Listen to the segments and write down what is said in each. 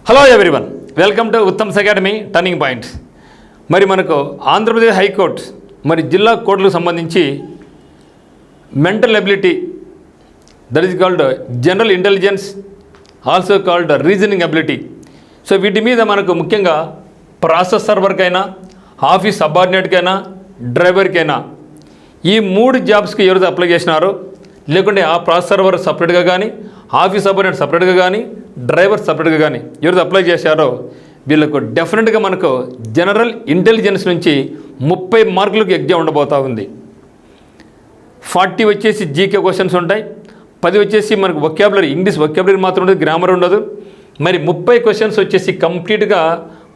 Hello everyone, welcome to Uttam's academy turning point. మరి మనకు Andhra Pradesh high court మరి జిల్లా కోర్టులకు సంబంధించి mental ability, that is called general intelligence, also called reasoning ability. So వీటి మీద మనకు ముఖ్యంగా ప్రాసెస్ సర్వర్కైనా, ఆఫీస్ సబార్డినేట్కైనా, డ్రైవర్కైనా ఈ 3 జాబ్స్కి ఎవరైతే అప్లై చేసినారో, లేకుంటే ఆ ప్రాసెస్ సర్వర్ సపరేట్గా కానీ, ఆఫీస్ సబార్డినేట్ సపరేట్గా కానీ, డ్రైవర్ సపరేట్గా కానీ ఎవరైతే అప్లై చేశారో వీళ్ళకు డెఫినెట్గా మనకు జనరల్ ఇంటెలిజెన్స్ నుంచి 30 మార్కులకు ఎగ్జామ్ ఉండబోతూ ఉంది. 40 వచ్చేసి జీకే క్వశ్చన్స్ ఉంటాయి, 10 వచ్చేసి మనకు వొకాబులరీ, ఇంగ్లీష్ వొకాబులరీ మాత్రం ఉండదు, గ్రామర్ ఉండదు. మరి 30 క్వశ్చన్స్ వచ్చేసి కంప్లీట్గా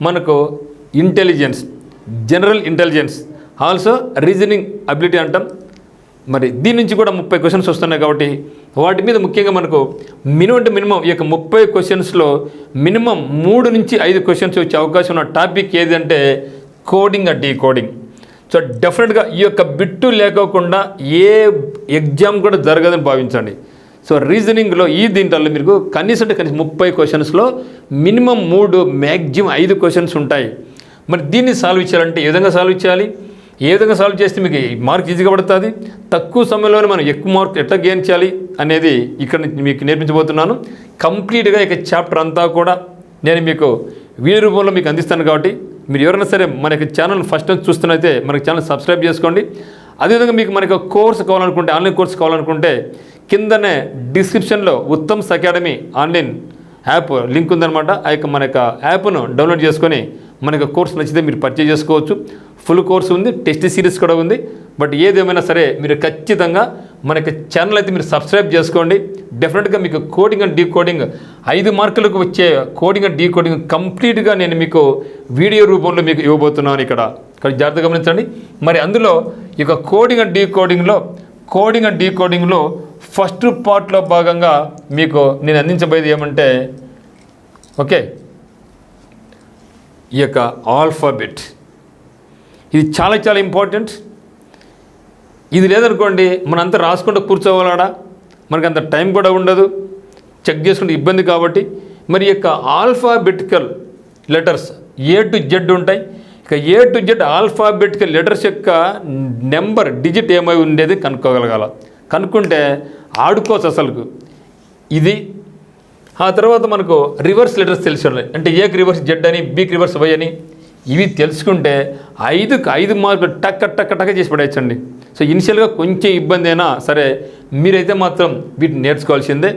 మనకు intelligence, general intelligence, also reasoning ability అంటాం. మరి దీని నుంచి కూడా 30 క్వశ్చన్స్ వస్తున్నాయి కాబట్టి వాటి మీద ముఖ్యంగా మనకు మినిమం ఈ యొక్క 30 క్వశ్చన్స్లో మినిమం 3 నుంచి 5 క్వశ్చన్స్ వచ్చే అవకాశం ఉన్న టాపిక్ ఏది అంటే కోడింగ్ అండ్ డీకోడింగ్. సో డెఫినెట్గా ఈ యొక్క బిట్టు లేకోకుండా ఏ ఎగ్జామ్ కూడా జరగదని భావించండి. సో రీజనింగ్లో దీంట్లో మీకు కనీసం 30 క్వశ్చన్స్లో మినిమం 3, మ్యాక్సిమం 5 క్వశ్చన్స్ ఉంటాయి. మరి దీన్ని సాల్వ్ చేయాలంటే ఏ విధంగా సాల్వ్ చేయాలి, ఏ విధంగా సాల్వ్ చేస్తే మీకు మార్క్ ఈజీగా పడుతుంది, తక్కువ సమయంలోనే మనం ఎక్కువ మార్క్ ఎట్లా గెయిన్ చేయాలి అనేది ఇక్కడ మీకు నేర్పించబోతున్నాను. కంప్లీట్గా ఇక చాప్టర్ అంతా కూడా నేను మీకు వీడియో రూపంలో మీకు అందిస్తాను. కాబట్టి మీరు ఎవరైనా సరే మనకి ఛానల్ ఫస్ట్ నుంచి చూస్తున్నైతే మనకి ఛానల్ సబ్స్క్రైబ్ చేసుకోండి. అదేవిధంగా మీకు మనకి కోర్స్ కావాలనుకుంటే, ఆన్లైన్ కోర్స్ కావాలనుకుంటే కిందనే డిస్క్రిప్షన్లో Uttam's academy online app link ఉందన్నమాట. ఆ యొక్క మన యొక్క యాప్ను డౌన్లోడ్ చేసుకొని మనకు కోర్స్ నచ్చితే మీరు పర్చేజ్ చేసుకోవచ్చు. ఫుల్ కోర్స్ ఉంది, టెస్ట్ సిరీస్ కూడా ఉంది. బట్ ఏదేమైనా సరే మీరు ఖచ్చితంగా మనకి ఛానల్ అయితే మీరు సబ్స్క్రైబ్ చేసుకోండి. డెఫినెట్గా మీకు కోడింగ్ అండ్ డీకోడింగ్ 5 మార్కులకు వచ్చే కోడింగ్ అండ్ డీకోడింగ్ కంప్లీట్గా నేను మీకు వీడియో రూపంలో మీకు ఇవ్వబోతున్నాను. ఇక్కడ జాగ్రత్తగా గమనించండి. మరి అందులో ఇక కోడింగ్ అండ్ డీకోడింగ్లో ఫస్ట్ పార్ట్లో భాగంగా మీకు నేను అందించబోయేది ఏమంటే ఈ యొక్క ఆల్ఫాబెట్. ఇది చాలా చాలా ఇంపార్టెంట్. ఇది లేదనుకోండి మనంతా రాసుకుంటూ కూర్చోవాలడా, మనకు అంత టైం కూడా ఉండదు, చెక్ చేసుకుంటే ఇబ్బంది. కాబట్టి మరి యొక్క alphabetical letters A to Z ఉంటాయి. ఇక A to Z alphabetical letters యొక్క నెంబర్, డిజిట్ ఏమై ఉండేది కనుక్కోగలగాల. కనుక్కుంటే ఆడుకోవచ్చు అసలుకు. ఇది ఆ తర్వాత మనకు రివర్స్ లెటర్స్ తెలిసి ఉన్నాయి. అంటే Aకి రివర్స్ Z అని, Bకి రివర్స్ Y అని. ఇవి తెలుసుకుంటే 5 మార్కులు టక్క చేసి పడేయచ్చండి. సో ఇనిషియల్గా కొంచెం ఇబ్బంది అయినా సరే మీరైతే మాత్రం వీటిని నేర్చుకోవాల్సిందే.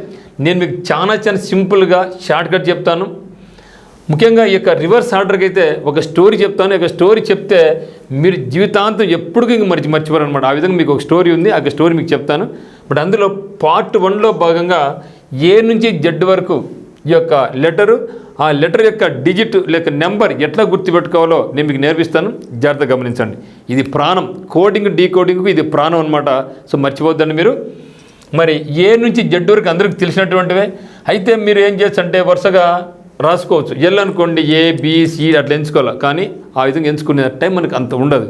నేను మీకు చాలా సింపుల్గా షార్ట్కట్ చెప్తాను. ముఖ్యంగా ఈ యొక్క రివర్స్ ఆర్డర్కి అయితే ఒక స్టోరీ చెప్తాను. ఒక స్టోరీ చెప్తే మీరు జీవితాంతం ఎప్పుడు ఇంక మర్చిపోరు అనమాట. ఆ విధంగా మీకు ఒక స్టోరీ ఉంది, ఆ స్టోరీ మీకు చెప్తాను. బట్ అందులో పార్ట్ 1లో భాగంగా A నుంచి Z వరకు ఈ యొక్క లెటరు, ఆ లెటర్ యొక్క డిజిట్ లేక నెంబర్ ఎట్లా గుర్తుపెట్టుకోవాలో నేను మీకు నేర్పిస్తాను. జాగ్రత్తగా గమనించండి. ఇది ప్రాణం, కోడింగ్ డీకోడింగ్కు ఇది ప్రాణం అనమాట. సో మర్చిపోద్దండి మీరు. మరి A నుంచి Z వరకు అందరికీ తెలిసినటువంటివే. అయితే మీరు ఏం చేయొచ్చు అంటే వరుసగా రాసుకోవచ్చు. ఎల్ అనుకోండి ABC అట్లా ఎంచుకోవాలి. కానీ ఆ విధంగా ఎంచుకునే టైం మనకు అంత ఉండదు.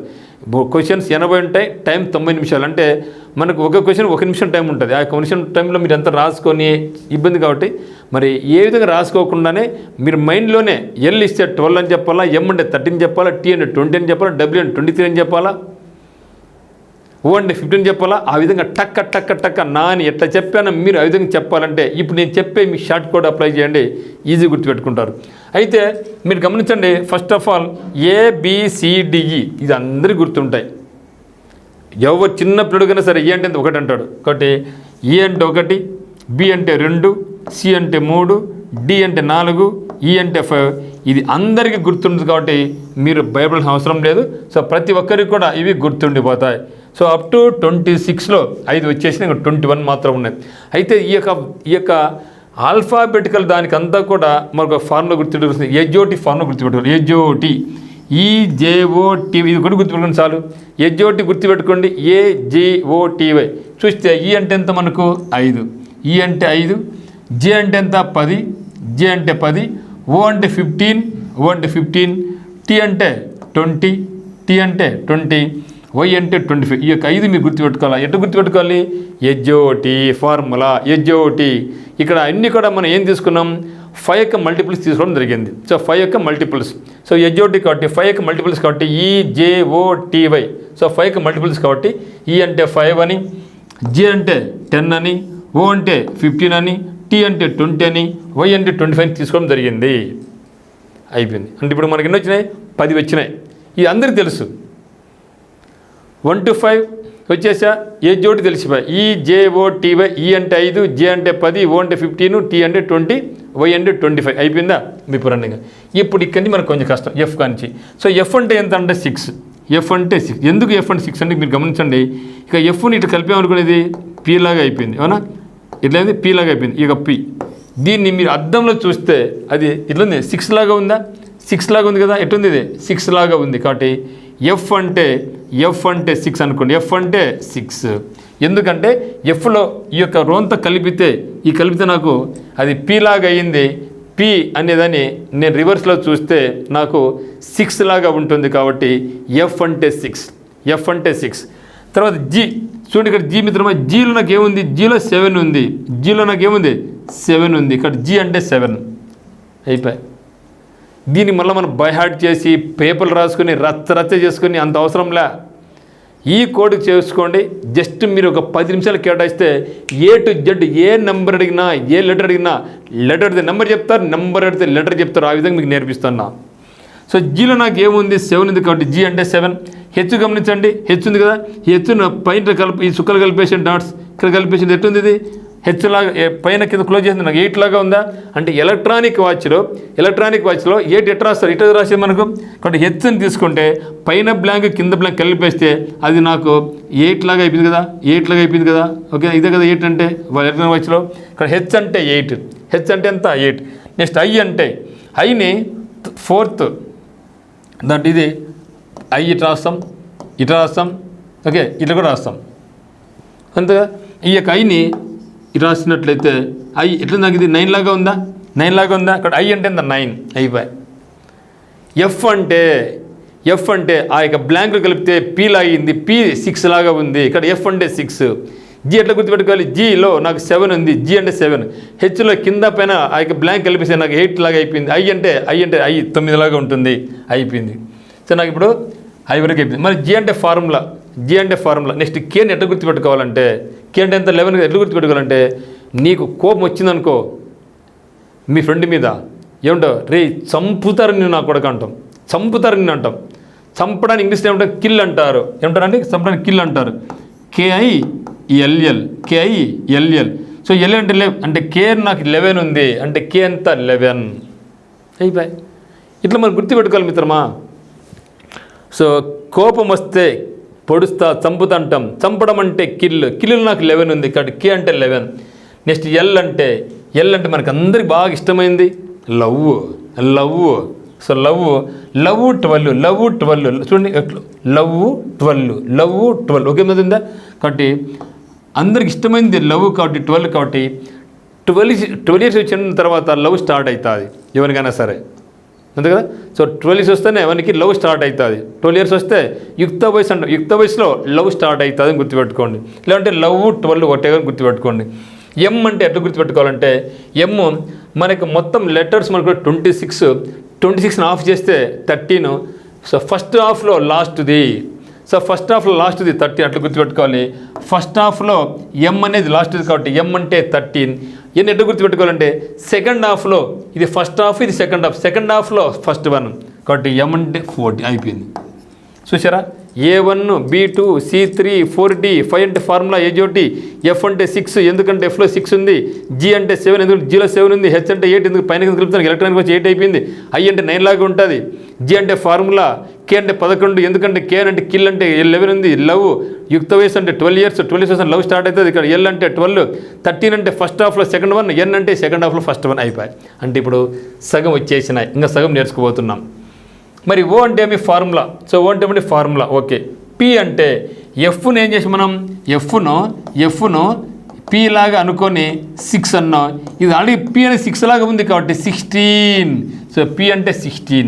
క్వశ్చన్స్ 80 ఉంటాయి, టైం 90 నిమిషాలు. అంటే మనకు ఒక క్వశ్చన్ 1 నిమిషం టైం ఉంటుంది. ఆ 1 నిమిషం టైంలో మీరు ఎంత రాసుకొని ఇబ్బంది. కాబట్టి మరి ఏ విధంగా రాసుకోకుండానే మీరు మైండ్లోనే ఎల్ ఇస్తే 12 అని చెప్పాలా, M అంటే 13 చెప్పాలా, T అంటే 20 అని చెప్పాలా, W అంటే 23 అని చెప్పాలా, O అంటే 15 చెప్పాలా. ఆ విధంగా టక్క నా అని ఎట్లా చెప్పానో మీరు ఆ విధంగా చెప్పాలంటే ఇప్పుడు నేను చెప్పే మీ షార్ట్ కోడ్ అప్లై చేయండి, ఈజీ గుర్తుపెట్టుకుంటారు. అయితే మీరు గమనించండి, ఫస్ట్ ఆఫ్ ఆల్ ABCDE ఇది అందరికీ గుర్తుంటాయి. ఎవరు చిన్న పిల్లడికైనా సరే ఏ అంటే 1 అంటాడు. ఒకటి E అంటే 1, B అంటే 2, C అంటే 3, D అంటే 4, E అంటే 5. ఇది అందరికీ గుర్తుంటుంది. కాబట్టి మీరు భయపడాల్సిన అవసరం లేదు. సో ప్రతి ఒక్కరికి కూడా ఇవి గుర్తుండిపోతాయి. సో అప్ టు 26లో 5 వచ్చేసి ఇంకా 21 మాత్రం ఉన్నాయి. అయితే ఈ యొక్క ఆల్ఫాబెటికల్ దానికంతా కూడా మనకు ఫార్ములా గుర్తుపెట్టుకోవాలి. ఎజోటి ఫార్ములా గుర్తుపెట్టుకోవాలి. ఎజోటి EJOT ఇది కూడా గుర్తుపెట్టుకోండి చాలు. ఎజోటి గుర్తుపెట్టుకోండి, AJOTY. చూస్తే E అంటే ఎంత మనకు 5, E అంటే 5, J అంటే ఎంత 10, J అంటే 10, O అంటే 15, O అంటే 15, T అంటే 20, T అంటే 20, Y అంటే 25. ఈ యొక్క 5 మీరు గుర్తుపెట్టుకోవాలి. ఎట్లా గుర్తుపెట్టుకోవాలి? ఎజోటి ఫార్ములా, ఎజోటి. ఇక్కడ అన్నీ కూడా మనం ఏం తీసుకున్నాం, 5 యొక్క మల్టిపుల్స్ తీసుకోవడం జరిగింది. సో 5 యొక్క మల్టిపుల్స్. సో HOT కాబట్టి 5 యొక్క మల్టిపుల్స్ కాబట్టి EJOTY. సో 5 యొక్క మల్టిపుల్స్ కాబట్టి E అంటే 5 అని, J అంటే 10 అని, O అంటే 15 అని, T అంటే 20 అని, Y అంటే 25 తీసుకోవడం జరిగింది. అయిపోయింది. అంటే ఇప్పుడు మనకి ఎన్ని వచ్చినాయి? 10 వచ్చినాయి. ఇది అందరికీ తెలుసు. 1 to 5 వచ్చేసా HOT తెలిసిపోయి EJOTY. E అంటే 5, J అంటే 10, O అంటే 15, T అంటే 20, Y అంటే 25. అయిపోయిందా మీ పురాణంగా? ఇప్పుడు ఇక్కడి నుంచి మనకు కొంచెం కష్టం F కానించి. సో F అంటే ఎంత అంటే 6. F అంటే 6. ఎందుకు F అంటే 6 అంటే మీరు గమనించండి. ఇక Fని ఇట్లా కలిపామనుకునేది P లాగా అయిపోయింది. అవునా? ఇట్లా అయింది P లాగా అయిపోయింది. ఇక P దీన్ని మీరు అద్దంలో చూస్తే అది ఇట్లా ఉంది, 6 లాగా ఉందా? 6 లాగా ఉంది కదా. ఎటుంది? ఇది 6 లాగా ఉంది. కాబట్టి F అంటే 6 అనుకోండి. F అంటే 6. ఎందుకంటే Fలో ఈ యొక్క రోంతా కలిపితే నాకు అది P లాగా అయ్యింది. P అనేదాన్ని నేను రివర్స్లో చూస్తే నాకు 6 లాగా ఉంటుంది. కాబట్టి F అంటే 6. F అంటే 6. తర్వాత G చూడండి, ఇక్కడ G మిత్రమా, Gలో నాకు ఏముంది? Gలో 7 ఉంది. Gలో నాకు ఏముంది? 7 ఉంది. ఇక్కడ G అంటే 7 అయిపోయి. దీన్ని మళ్ళీ మనం బై హార్ట్ చేసి పేపర్లు రాసుకొని రచ్చ చేసుకొని అంత అవసరంలే. ఈ కోడ్కి చేసుకోండి. జస్ట్ మీరు ఒక 10 నిమిషాలు కేటాయిస్తే A to Z A number అడిగినా, ఏ లెటర్ అడిగినా, లెటర్ అడిగితే నెంబర్ చెప్తారు, నెంబర్ అడిగితే లెటర్ చెప్తారు. ఆ విధంగా మీకు నేర్పిస్తున్నా. సో Gలో నాకు ఏముంది? 7 ఉంది. కాబట్టి G అంటే 7. H గమనించండి, H ఉంది కదా. ఈ H పైన ఈ చుక్కలు కలిపేసిన డాట్స్ ఇక్కడ కలిపేసింది ఎట్టుంది? ఇది H లాగా పైన కింద క్లోజ్ చేసింది నాకు 8 లాగా ఉందా? అంటే ఎలక్ట్రానిక్ వాచ్లో 8 ఎట్లా రాస్తారు? ఇట్లా రాసేది మనకు. కాబట్టి Hని తీసుకుంటే పైన బ్లాంక్ కింద బ్లాంక్ కలిపేస్తే అది నాకు 8 లాగా అయిపోయింది కదా. 8 లాగా అయిపోయింది కదా. ఓకే, ఇదే కదా 8 అంటే ఎలక్ట్రానిక్ వాచ్లో. ఇక్కడ H అంటే 8. H అంటే ఎంత? 8. నెక్స్ట్ I అంటే Iని 4th దాంట్లో ఇది I ఇట్లా రాస్తాం. ఓకే, ఇట్లా కూడా రాస్తాం అంతేగా. ఈ యొక్క Iని ఇట్లా రాసినట్లయితే I ఎట్లా నాకు ఇది 9 లాగా ఉందా? 9 లాగా ఉందా? అక్కడ I అంటే ఎంత? 9 అయిపోయి. F అంటే ఆ యొక్క బ్లాంక్లు కలిపితే P లాగింది. P 6 లాగా ఉంది. ఇక్కడ F అంటే 6. G ఎట్లా గుర్తుపెట్టుకోవాలి? Gలో నాకు 7 ఉంది. G అంటే 7. Hలో కింద పైన ఆ యొక్క బ్లాంక్ కలిపిస్తే నాకు 8 లాగా అయిపోయింది. I అంటే 9 లాగా ఉంటుంది. అయిపోయింది. సో నాకు ఇప్పుడు I వరకు అయిపోయింది. మరి G అంటే ఫార్ములా. నెక్స్ట్ Kని ఎట్లా గుర్తుపెట్టుకోవాలంటే, K అంటే ఎంత? 11 ఎట్లా గుర్తుపెట్టుకోవాలంటే, నీకు కోపం వచ్చిందనుకో మీ ఫ్రెండ్ మీద, ఏమంటావు? రే చంపుతారు నిన్ను నా కొడుకు అంటాం. చంపడానికి ఇంగ్లీష్లో ఏమంటారు? కిల్ అంటారు. ఏమంటారండి? చంపడానికి కిల్ అంటారు. KILL. సో L అంటే K నాకు 11 ఉంది అంటే K ఎంత? 11 అయిపోయి. ఇట్లా మనం గుర్తుపెట్టుకోవాలి మిత్రమా. సో కోపం వస్తే పొడుస్తా, చంపుతా అంటాం. చంపడం అంటే కిల్లు నాకు 11 ఉంది కాబట్టి K అంటే 11. నెక్స్ట్ L అంటే మనకు అందరికి బాగా ఇష్టమైంది లవ్. సో లవ్ 12 చూడండి. లవ్ 12 ఒకే మీద ఉందా? కాబట్టి అందరికి ఇష్టమైంది లవ్ కాబట్టి 12. కాబట్టి 12 ఇయర్స్ వచ్చిన తర్వాత లవ్ స్టార్ట్ అవుతుంది ఎవరికైనా సరే, అంతే కదా. సో 12 ఇయర్స్ వస్తేనే ఎవరికి లవ్ స్టార్ట్ అవుతుంది. 12 ఇయర్స్ వస్తే యుక్త వయసులో లవ్ స్టార్ట్ అవుతుంది అని గుర్తుపెట్టుకోండి. లేదంటే లవ్ 12 ఒకటే గుర్తుపెట్టుకోండి. M అంటే ఎట్లా గుర్తుపెట్టుకోవాలంటే, M మనకు మొత్తం లెటర్స్ మనకు 26 ఆఫ్ చేస్తే 13. సో ఫస్ట్ హాఫ్లో లాస్ట్ది. 30 అట్లా గుర్తుపెట్టుకోవాలి. ఫస్ట్ హాఫ్లో M అనేది లాస్ట్ది కాబట్టి M అంటే 13. ఎన్ని ఎట్లా గుర్తుపెట్టుకోవాలంటే, సెకండ్ హాఫ్లో ఇది ఫస్ట్ హాఫ్, ఇది సెకండ్ హాఫ్లో ఫస్ట్ 1 కాబట్టి M అంటే 40 అయిపోయింది. చూసారా? A1, B2, C3, 4D, 5 అంటే ఫార్ములా HOT, F అంటే 6 ఎందుకంటే Fలో 6 ఉంది, G అంటే 7 ఎందుకంటే Gలో 7 ఉంది, H అంటే 8 ఎందుకు పైన కలుపుతాను ఎలక్ట్రానిక్ వచ్చి 8 అయిపోయింది, I అంటే 9 లాగా ఉంటుంది, G అంటే ఫార్ములా, K అంటే 11 ఎందుకంటే K అంటే కిల్ అంటే 11 ఉంది, లవ్ యుక్త వయసు అంటే 12 ఇయర్స్ లవ్ స్టార్ట్ అవుతుంది. ఇక్కడ L అంటే 12, 13 అంటే ఫస్ట్ హాఫ్లో సెకండ్ 1, N అంటే సెకండ్ హాఫ్లో ఫస్ట్ 1 అయిపోయి. అంటే ఇప్పుడు సగం వచ్చేసినాయి, ఇంకా సగం నేర్చుకోబోతున్నాం. మరి O అంటే ఏమి? ఫార్ములా. సో O అంటే ఏమంటే ఫార్ములా. ఓకే. P అంటే Fను ఏం చేసి మనం Fను P లాగా అనుకొని 6 అన్నాం. ఇది ఆల్రెడీ P అనేది 6 లాగా ఉంది కాబట్టి 16. సో P అంటే 16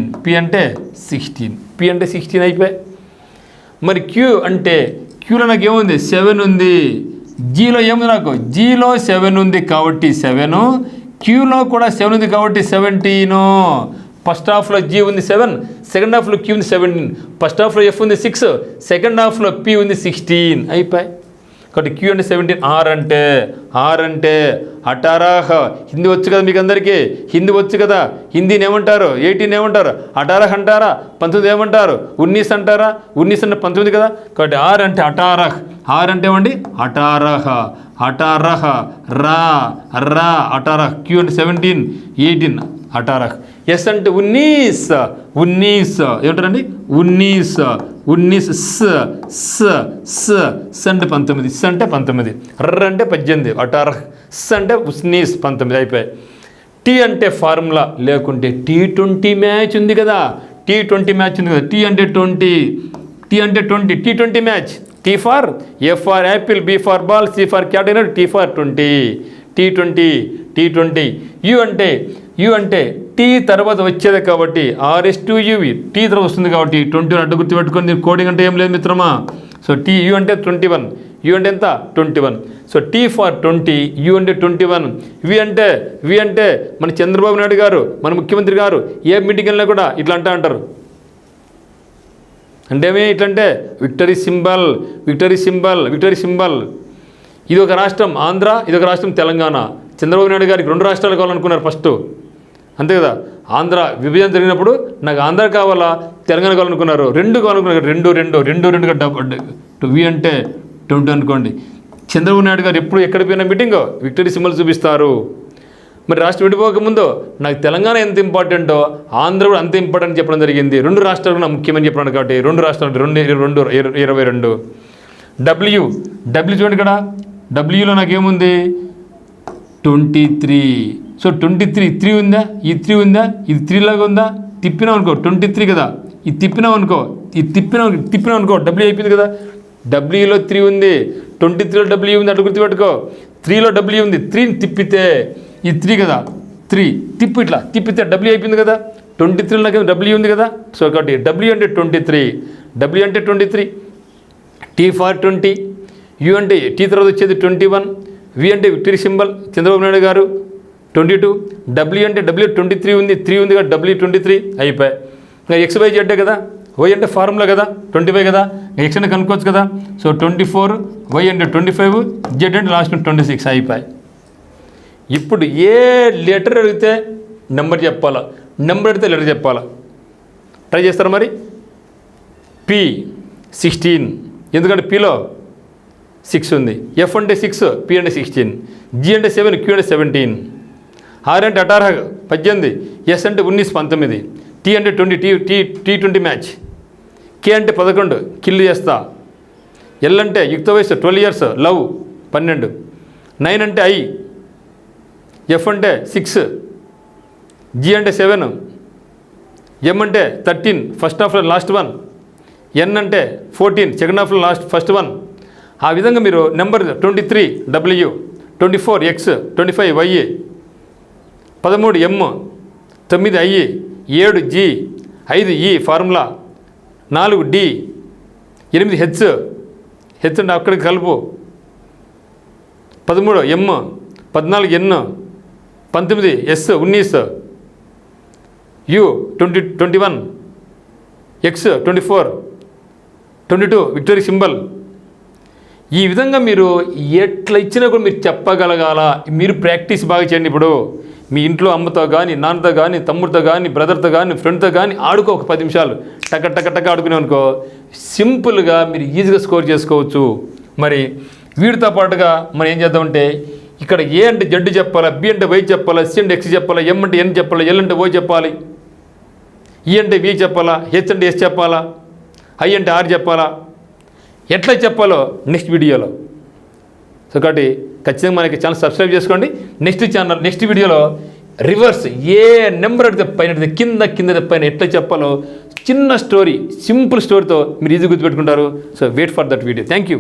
అయిపోయి. మరి Q అంటే Qలో నాకు ఏముంది? 7 ఉంది. Gలో ఏముంది? నాకు Gలో 7 ఉంది కాబట్టి 7, క్యూలో కూడా 7 ఉంది కాబట్టి 17. ఫస్ట్ హాఫ్లో జీ ఉంది 7, సెకండ్ హాఫ్లో క్యూ ఉంది 17. ఫస్ట్ హాఫ్లో ఎఫ్ ఉంది 6, సెకండ్ హాఫ్లో పి ఉంది 16. అయిపోయి కాబట్టి క్యూ అంటే 17. ఆర్ అంటే అటారాహ్. హిందీ వచ్చు కదా మీకు అందరికీ, హిందీ వచ్చు కదా. హిందీని ఏమంటారు? 18 ఏమంటారు? అటారహ్ అంటారా? 19 ఏమంటారు? 19 అంటారా? 19 అంటే 19 కదా. కాబట్టి ఆర్ అంటే అటారహ్. ఆర్ అంటే ఏమండి? అటారహ్. రా అటారహ్. క్యూ అంటే 17, 18 అటారహ్. ఎస్ అంటే 19 ఏమంటారండి? 19 స్ అంటే 19, స్ అంటే 19, ర్ అంటే 18, అటారహ్. స్ అంటే 19 అయిపోయాయి. టీ అంటే ఫార్ములా లేకుంటే T20 మ్యాచ్ ఉంది కదా. T20 మ్యాచ్ ఉంది కదా. టీ అంటే 20, T20 match. T for A for apple, B for ball, C for cat అయినా టీ ఫార్ 20. T20. యు అంటే టీ తర్వాత వచ్చేది కాబట్టి RS2UV. టీ తర్వాత వస్తుంది కాబట్టి 21 అడ్డు గుర్తుపెట్టుకొని. కోడింగ్ అంటే ఏం లేదు మిత్రమా. సో యు అంటే 21. యు అంటే ఎంత? 21. సో టీ ఫార్ 20, యు అంటే 21. వి అంటే మన చంద్రబాబు నాయుడు గారు, మన ముఖ్యమంత్రి గారు ఏ మీటింగ్ వెళ్ళినా కూడా ఇట్లా అంటారు. అంటే ఏమి ఇట్లంటే విక్టరీ సింబల్. ఇది ఒక రాష్ట్రం ఆంధ్ర, ఇది ఒక రాష్ట్రం తెలంగాణ. చంద్రబాబు నాయుడు గారికి 2 రాష్ట్రాలు కావాలనుకున్నారు ఫస్ట్, అంతే కదా. ఆంధ్ర విభజన జరిగినప్పుడు నాకు ఆంధ్ర కావాలా, తెలంగాణ కావాలనుకున్నారు. 2 కావాలనుకున్నారు. 2 డబ్బు. వి అంటే 20 అనుకోండి. చంద్రబాబు నాయుడు గారు ఎప్పుడు ఎక్కడ పోయిన మీటింగ్ విక్టరీ సింబల్ చూపిస్తారు. మరి రాష్ట్రం విడిపోకముందు నాకు తెలంగాణ ఎంత ఇంపార్టెంటో ఆంధ్ర కూడా అంత ఇంపార్టెంట్ చెప్పడం జరిగింది. 2 రాష్ట్రాలు నాకు ముఖ్యమని చెప్పడం కాబట్టి 2 రాష్ట్రాలు 22. డబ్ల్యూ చూడండి ఇక్కడ. డబ్ల్యూలో నాకేముంది? 23. సో 23 ఉందా? ఈ 3 ఉందా? ఇది 3 లాగా ఉందా? తిప్పినాం అనుకో 23 కదా. ఇది తిప్పినాం అనుకో డబ్ల్యూ అయిపోయింది కదా. డబ్ల్యూలో 3 ఉంది, 23లో డబ్ల్యూ ఉంది. అటు గుర్తుపెట్టుకో. 3లో డబ్ల్యూ ఉంది. 3ని తిప్పితే ఇది 3 కదా. 3 ఇట్లా తిప్పితే డబ్ల్యూ అయిపోయింది కదా. 23లో నాకు డబ్ల్యూ ఉంది కదా. సో కాబట్టి డబ్ల్యూ అంటే 23. T for 20. యు అంటే టీ తర్వాత వచ్చేది 21. వి అంటే విక్టరీ సింబల్ చంద్రబాబు నాయుడు గారు 22. డబ్ల్యూ అంటే 23 ఉంది. 3 ఉంది కదా. W23 అయిపోయాయి. ఇంకా XYZ కదా. వై అంటే ఫార్ములా కదా. 25 కదా. ఎక్స్ అంటే కనుక్కోవచ్చు కదా. సో 24, వై అంటే 25, జెడ్ అంటే లాస్ట్ 26 అయిపోయాయి. ఇప్పుడు ఏ లెటర్ అడిగితే నెంబర్ చెప్పాలా, నెంబర్ అడిగితే లెటర్ చెప్పాలా. ట్రై చేస్తారా మరి? P16 ఎందుకంటే Pలో 6 ఉంది. F అంటే 6, P అంటే 16, G అంటే 7, Q అంటే 17, R అంటే 18, 18, S అంటే 19, T అంటే 20, T20 మ్యాచ్, K అంటే 11, కిల్లు చేస్తా, L అంటే యుక్త వయసు 12 years, లవ్ 12, 9 అంటే I, F అంటే 6, G అంటే 7, M అంటే 13, ఫస్ట్ హాఫ్లో లాస్ట్ 1, N అంటే 14, సెకండ్ హాఫ్లో ఫస్ట్ 1. ఆ విధంగా మీరు number 23 W, 24 X, 25 Y, 13 M, 9 I, 7 G, 5 E formula, 4 D, 8 H అంటే అక్కడికి కలుపు, 13 M, 14 N, 19 S, 19 U, 21 X, 24, 22 victory symbol. ఈ విధంగా మీరు ఎట్లా ఇచ్చినా కూడా మీరు చెప్పగలగాల. మీరు ప్రాక్టీస్ బాగా చేయండి. ఇప్పుడు మీ ఇంట్లో అమ్మతో కానీ, నాన్నతో కానీ, తమ్ముడితో కానీ, బ్రదర్తో కానీ, ఫ్రెండ్తో కానీ ఆడుకో. ఒక 10 నిమిషాలు టక ఆడుకునే అనుకో, సింపుల్గా మీరు ఈజీగా స్కోర్ చేసుకోవచ్చు. మరి వీటితో పాటుగా మనం ఏం చేద్దామంటే, ఇక్కడ ఏ అంటే జెడ్ చెప్పాలా, బి అంటే వై చెప్పాలా, సి అంటే ఎక్స్ చెప్పాలా, ఎం అంటే ఎన్ చెప్పాలా, ఎల్ అంటే ఓ చెప్పాలి, ఈ అంటే వి చెప్పాలా, హెచ్ అంటే ఎస్ చెప్పాలా, ఐ అంటే ఆర్ చెప్పాలా, ఎట్లా చెప్పాలో నెక్స్ట్ వీడియోలో. సో కాబట్టి ఖచ్చితంగా మనకి ఛానల్ సబ్స్క్రైబ్ చేసుకోండి. నెక్స్ట్ వీడియోలో రివర్స్ ఏ నెంబర్ అడితే పైన అడితే కింద పైన ఎట్లా చెప్పాలో చిన్న స్టోరీ, సింపుల్ స్టోరీతో మీరు ఈజీ గుర్తుపెట్టుకుంటారు. So wait for that video. Thank you.